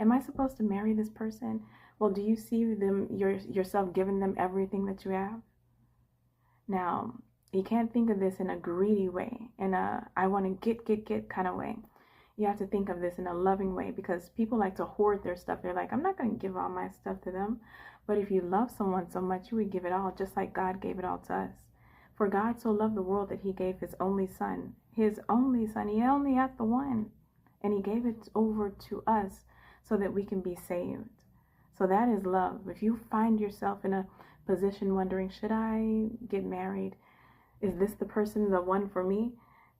Am I supposed to marry this person? Well, do you see yourself giving them everything that you have? Now, you can't think of this in a greedy way, in a I want to get kind of way. You have to think of this in a loving way, because people like to hoard their stuff. They're like, I'm not going to give all my stuff to them. But if you love someone so much, you would give it all, just like God gave it all to us. For God so loved the world that he gave his only son. His only son. He only had the one. And he gave it over to us so that we can be saved. So that is love. If you find yourself in a position wondering, should I get married? Is this the person, the one for me?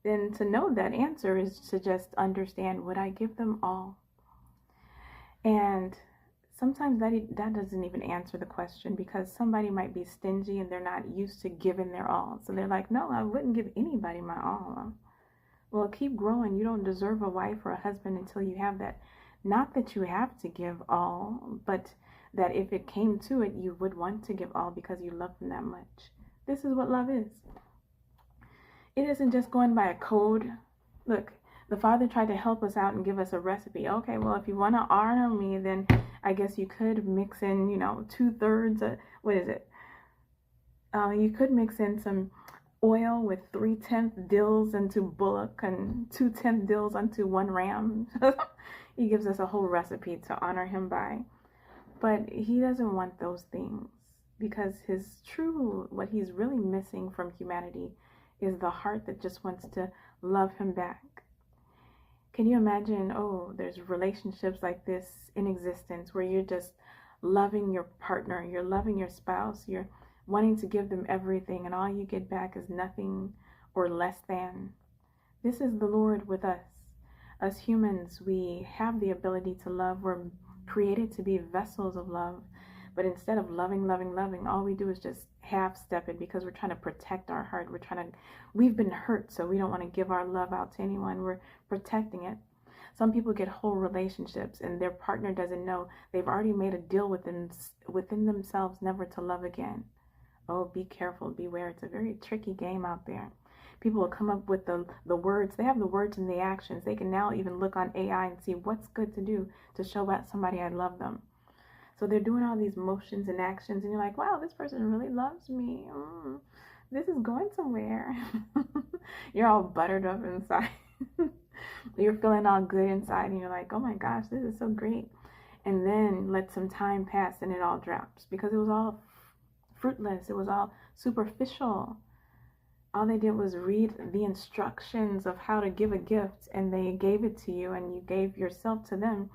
Then to know that answer is to just understand, would I give them all? And sometimes that doesn't even answer the question, because somebody might be stingy and they're not used to giving their all. So they're like, no, I wouldn't give anybody my all. Well, keep growing. You don't deserve a wife or a husband until you have that. Not that you have to give all, but that if it came to it, you would want to give all because you love them that much. This is what love is. It isn't just going by a code. Look, the Father tried to help us out and give us a recipe. Okay, well, if you want to honor me, then I guess you could mix in, 2/3, what is it? You could mix in some oil with 3/10 dills unto bullock and 2/10 dills unto one ram. He gives us a whole recipe to honor him by. But he doesn't want those things, because what he's really missing from humanity is the heart that just wants to love him back. Can you imagine, there's relationships like this in existence where you're just loving your partner, you're loving your spouse, you're wanting to give them everything, and all you get back is nothing or less than. This is the Lord with us. As humans, we have the ability to love. We're created to be vessels of love. But instead of loving, all we do is just half-step it, because we're trying to protect our heart. We've been hurt, so we don't want to give our love out to anyone. We're protecting it. Some people get whole relationships and their partner doesn't know. They've already made a deal within themselves never to love again. Oh, be careful, beware. It's a very tricky game out there. People will come up with the words. They have the words and the actions. They can now even look on AI and see what's good to do to show out somebody I love them. So they're doing all these motions and actions, and you're like, wow, this person really loves me. This is going somewhere. You're all buttered up inside. You're feeling all good inside, and you're like, oh my gosh, this is so great. And then let some time pass and it all drops, because it was all fruitless. It was all superficial. All they did was read the instructions of how to give a gift, and they gave it to you, and you gave yourself to them.